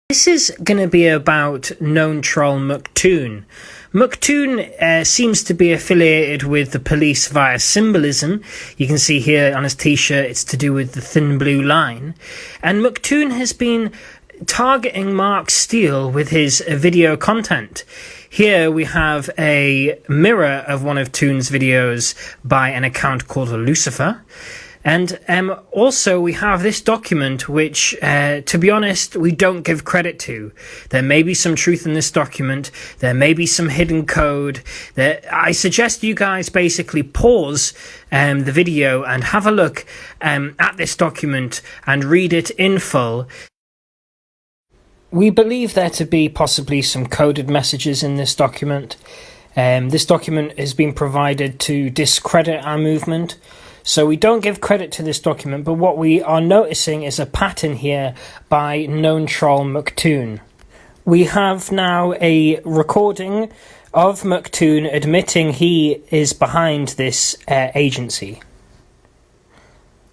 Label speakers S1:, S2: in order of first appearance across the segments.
S1: This is going to be about known troll Mctoon. Mctoon seems to be affiliated with the police via symbolism. You can see here on his t-shirt it's to do with the thin blue line. And Mctoon has been targeting Mark Steele with his video content. Here we have a mirror of one of Toon's videos by an account called Lucifer. And also we have this document which, to be honest, we don't give credit to. There may be some truth in this document. There may be some hidden code. I suggest you guys basically pause the video and have a look at this document and read it in full. We believe there to be possibly some coded messages in this document. This document has been provided to discredit our movement. So we don't give credit to this document, but what we are noticing is a pattern here by known troll Mctoon. We have now a recording of Mctoon admitting he is behind this agency.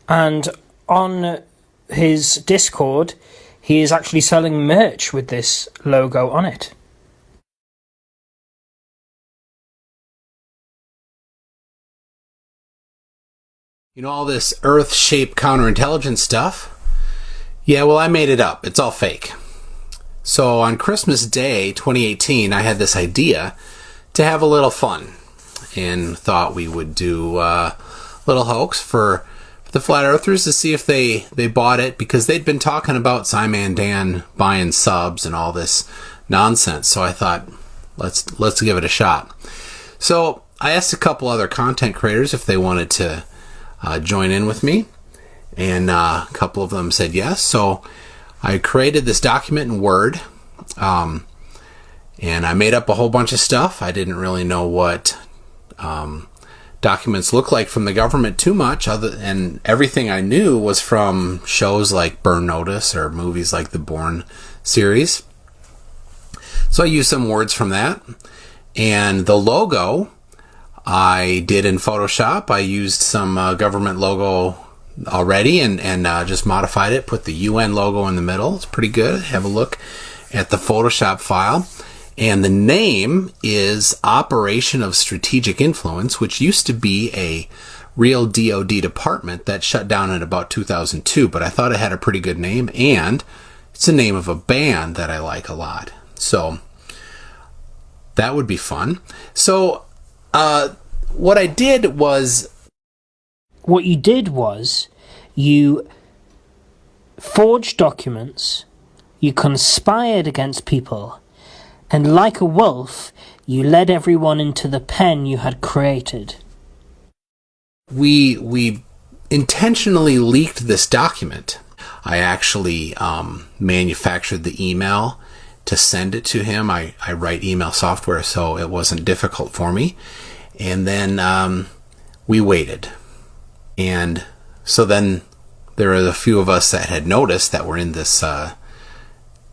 S1: And on his Discord, he is actually selling merch with this logo on it.
S2: You know, all this Earth-shaped counterintelligence stuff? Yeah, well, I made it up. It's all fake. So on Christmas Day 2018, I had this idea to have a little fun and thought we would do a little hoax for the Flat Earthers to see if they bought it, because they'd been talking about Simon Dan buying subs and all this nonsense. So I thought, let's give it a shot. So I asked a couple other content creators if they wanted to join in with me, and a couple of them said yes. So I created this document in Word, and I made up a whole bunch of stuff. I didn't really know what documents look like from the government too much, and everything I knew was from shows like Burn Notice or movies like the Bourne series. So I used some words from that, and the logo I did in Photoshop. I used some government logo already and just modified it, put the UN logo in the middle. It's pretty good. Have a look at the Photoshop file. And the name is Operation of Strategic Influence, which used to be a real DoD department that shut down in about 2002, but I thought it had a pretty good name, and it's the name of a band that I like a lot. So that would be fun. So what you did was you forged documents, you conspired against people, and like a wolf, you led everyone into the pen you had created. We intentionally leaked this document. I actually manufactured the email to send it to him. I write email software, so it wasn't difficult for me. And then we waited. And so then there were a few of us that had noticed that were in this,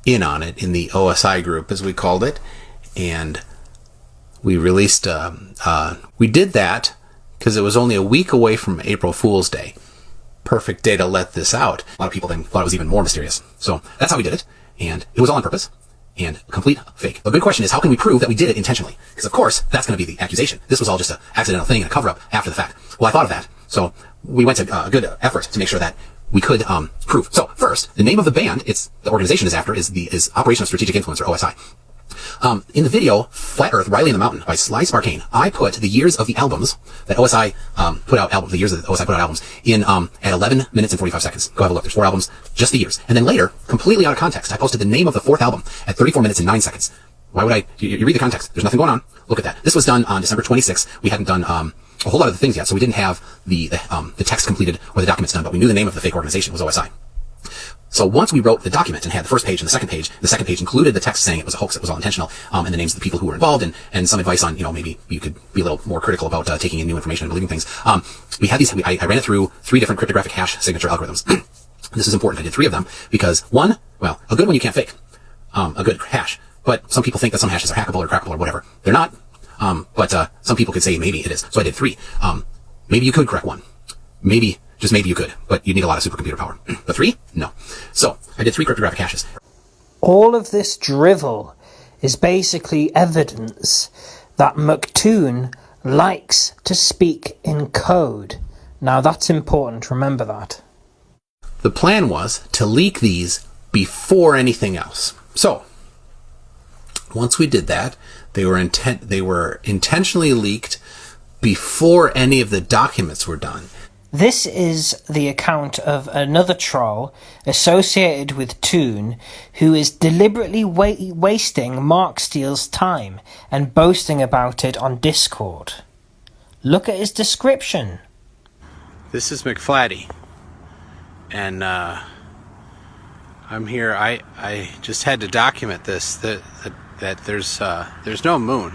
S2: in on it, in the OSI group, as we called it. And we released, we did that because it was only a week away from April Fool's Day. Perfect day to let this out. A lot of people then thought it was even more mysterious. So that's how we did it. And it was all on purpose. And complete fake. The big question is, how can we prove that we did it intentionally? Because of course, that's going to be the accusation. This was all just an accidental thing and a cover-up after the fact. Well, I thought of that. So we went to a good effort to make sure that we could prove. So first, the name of the band, the organization is after, is Operation of Strategic Influence, or OSI. In the video, Flat Earth, Riley in the Mountain by Sly Sparkane, I put the years of the albums that OSI put out, the years that OSI put out albums in at 11 minutes and 45 seconds. Go have a look. There's 4 albums, just the years. And then later, completely out of context, I posted the name of the 4th album at 34 minutes and 9 seconds. Why would you read the context. There's nothing going on. Look at that. This was done on December 26th. We hadn't done a whole lot of the things yet, so we didn't have the text completed or the documents done, but we knew the name of the fake organization was OSI. So once we wrote the document and had the first page and the second page included the text saying it was a hoax, it was all intentional, and the names of the people who were involved, and some advice on, maybe you could be a little more critical about taking in new information and believing things. We had these, I ran it through 3 different cryptographic hash signature algorithms. This is important. I did 3 of them because one, well, a good one you can't fake, a good hash, but some people think that some hashes are hackable or crackable or whatever. They're not, but some people could say maybe it is. So I did 3. Maybe you could crack one. Maybe, just maybe you could, but you need a lot of supercomputer power. But 3? No. So I did 3 cryptographic hashes.
S1: All of this drivel is basically evidence that Mctoon likes to speak in code. Now that's important, remember that.
S2: The plan was to leak these before anything else. So, once we did that, they were intentionally leaked before any of the documents were done.
S1: This is the account of another troll associated with Toon who is deliberately wasting Mark Steele's time and boasting about it on Discord. Look at his description.
S2: This is McFlatty, and I'm here. I just had to document this that there's no moon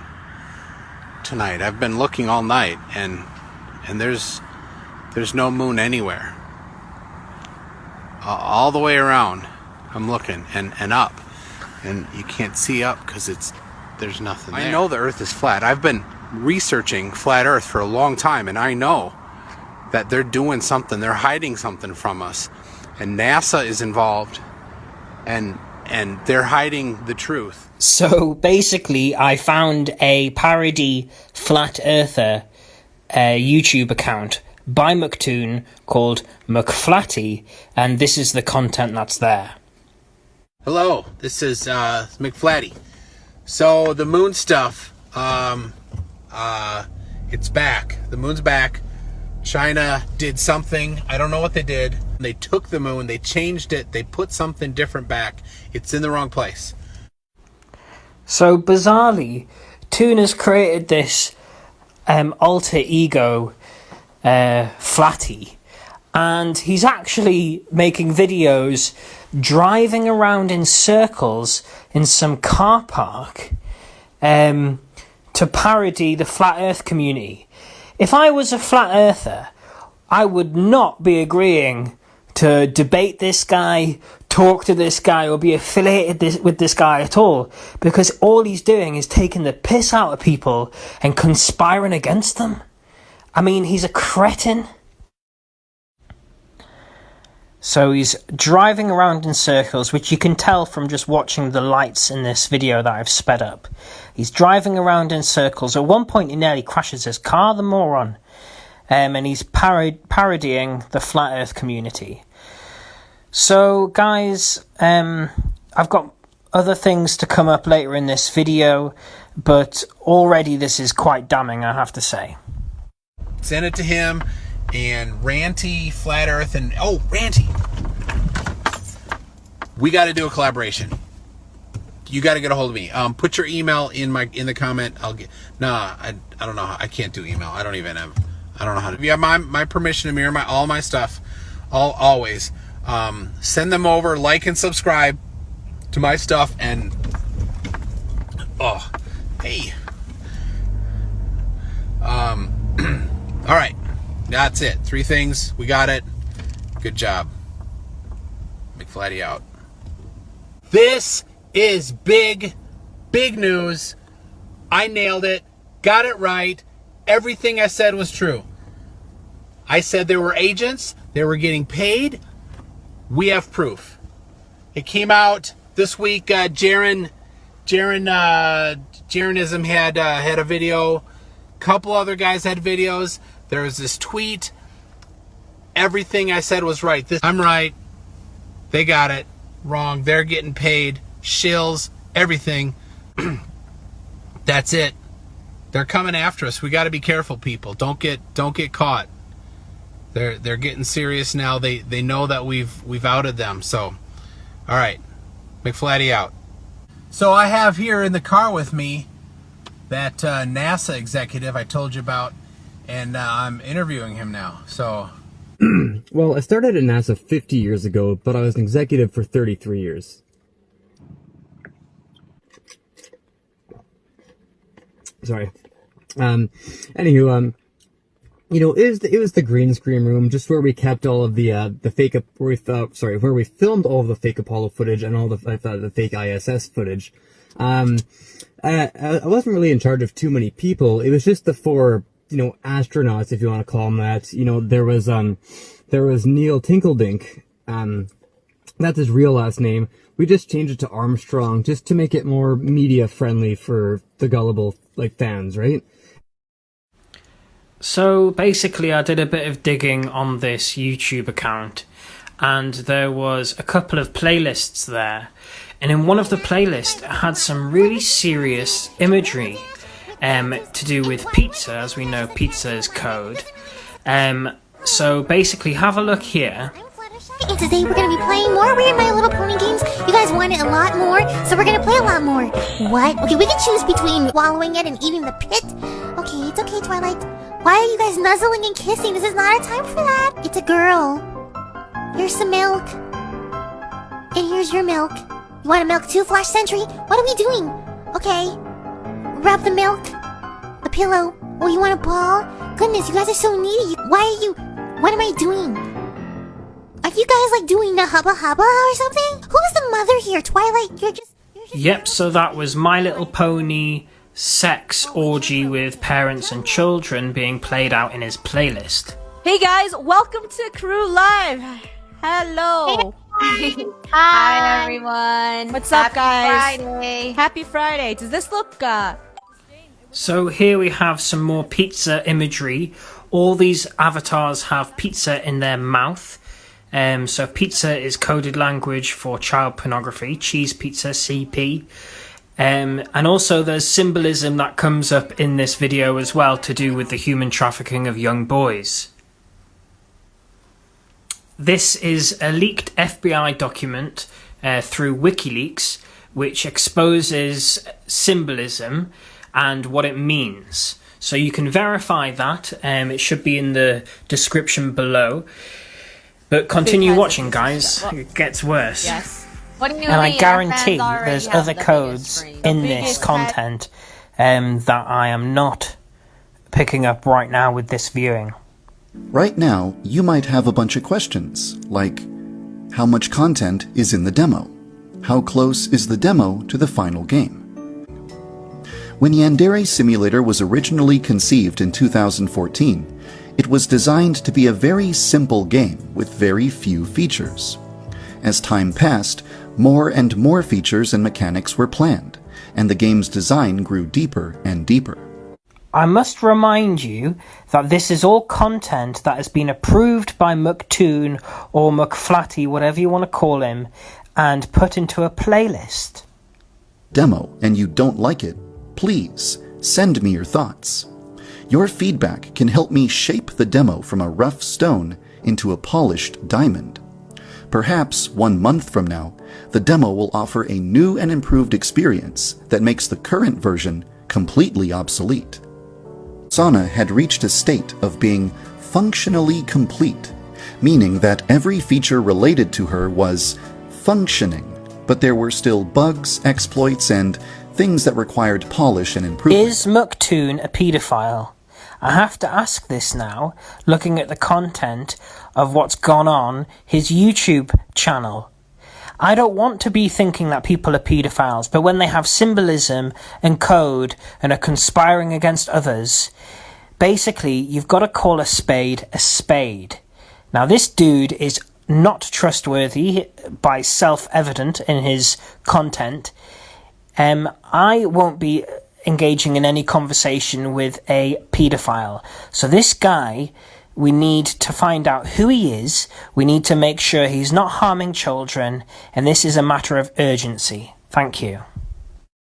S2: tonight. I've been looking all night, and there's no moon anywhere. All the way around, I'm looking and up, and you can't see up because there's nothing there. I know the Earth is flat. I've been researching flat Earth for a long time, and I know that they're doing something. They're hiding something from us, and NASA is involved, and they're hiding the truth.
S1: So basically, I found a parody flat earther YouTube account by Mctoon called McFlatty, and this is the content that's there.
S2: Hello, this is McFlatty. So the moon stuff, it's back. The moon's back. China did something. I don't know what they did. They took the moon, they changed it, they put something different back. It's in the wrong place.
S1: So bizarrely, Toon has created this alter ego Flatty, and he's actually making videos driving around in circles in some car park to parody the flat earth community. If I was a flat earther, I would not be agreeing to debate this guy, talk to this guy, or be affiliated with this guy at all, because all he's doing is taking the piss out of people and conspiring against them. I mean, he's a cretin. So he's driving around in circles, which you can tell from just watching the lights in this video that I've sped up. He's driving around in circles. At one point, he nearly crashes his car, the moron. And he's parodying the flat earth community. So, guys, I've got other things to come up later in this video, but already this is quite damning, I have to say.
S2: Send it to him, and Ranty, Flat Earth, and Ranty, we got to do a collaboration. You got to get a hold of me. Put your email in the comment. I don't know. I can't do email. I don't know how to. You have my permission to mirror all my stuff, always. Send them over. Like and subscribe to my stuff. And hey. All right, that's it. 3 things. We got it. Good job. McFlatty out. This is big news. I nailed it. Got it right. Everything I said was true. I said there were agents. They were getting paid. We have proof. It came out this week. Jaronism had a video. Couple other guys had videos. There was this tweet. Everything I said was right. I'm right. They got it wrong. They're getting paid. Shills. Everything. That's it. They're coming after us. We got to be careful, people. Don't get caught. They're getting serious now. They know that we've outed them. So, all right. McFlatty out. So I have here in the car with me that NASA executive I told you about, and I'm interviewing him now. So,
S3: well, I started at NASA 50 years ago, but I was an executive for 33 years. Sorry. Anywho, it was the green screen room, just where we kept all of the fake where we filmed all of the fake Apollo footage and all the fake ISS footage. I wasn't really in charge of too many people. It was just the 4, astronauts, if you want to call them that. There was Neil Tinkeldink, that's his real last name, we just changed it to Armstrong just to make it more media friendly for the gullible fans, right?
S1: So basically I did a bit of digging on this YouTube account, and there was a couple of playlists there, and in one of the playlists it had some really serious imagery to do with pizza. As we know, pizza is code. So basically have a look here.
S4: And today we're going to be playing more Weird My Little Pony games. You guys want it a lot more, so we're going to play a lot more. What? Okay, we can choose between swallowing it and eating the pit. Okay, it's okay, Twilight. Why are you guys nuzzling and kissing? This is not a time for that. It's a girl. Here's some milk. And here's your milk. You want a milk too, Flash Sentry? What are we doing? Okay. Rub the milk. The pillow. Oh, you want a ball? Goodness, you guys are so needy. What am I doing? Are you guys doing the hubba hubba or something? Who's the mother here? Twilight, you're just...
S1: Yep, so that was My Little Pony sex orgy with parents and children being played out in his playlist.
S5: Hey guys, welcome to Crew Live. Hello.
S6: Hi everyone.
S5: What's up, guys?
S6: Friday.
S5: Happy Friday. Does this look
S1: So here we have some more pizza imagery. All these avatars have pizza in their mouth. So pizza is coded language for child pornography, cheese pizza, CP. And also there's symbolism that comes up in this video as well to do with the human trafficking of young boys. This is a leaked FBI document through WikiLeaks, which exposes symbolism and what it means. So you can verify that. It should be in the description below. But continue watching, guys. It gets worse.
S6: Yes. What do you mean?
S1: And I guarantee there's other codes in this content that I am not picking up right now with this viewing.
S7: Right now, you might have a bunch of questions, like, how much content is in the demo? How close is the demo to the final game? When Yandere Simulator was originally conceived in 2014, it was designed to be a very simple game with very few features. As time passed, more and more features and mechanics were planned, and the game's design grew deeper and deeper.
S1: I must remind you that this is all content that has been approved by Mctoon or McFlatty, whatever you want to call him, and put into a playlist.
S7: Demo, and you don't like it, please send me your thoughts. Your feedback can help me shape the demo from a rough stone into a polished diamond. Perhaps 1 month from now, the demo will offer a new and improved experience that makes the current version completely obsolete. Sana had reached a state of being functionally complete, meaning that every feature related to her was functioning, but there were still bugs, exploits, and things that required polish and improvement.
S1: Is Mctoon a paedophile? I have to ask this now, looking at the content of what's gone on his YouTube channel. I don't want to be thinking that people are paedophiles, but when they have symbolism and code and are conspiring against others, basically you've got to call a spade a spade. Now this dude is not trustworthy by self-evident in his content. I won't be engaging in any conversation with a paedophile. So this guy, we need to find out who he is. We need to make sure he's not harming children. And this is a matter of urgency. Thank you.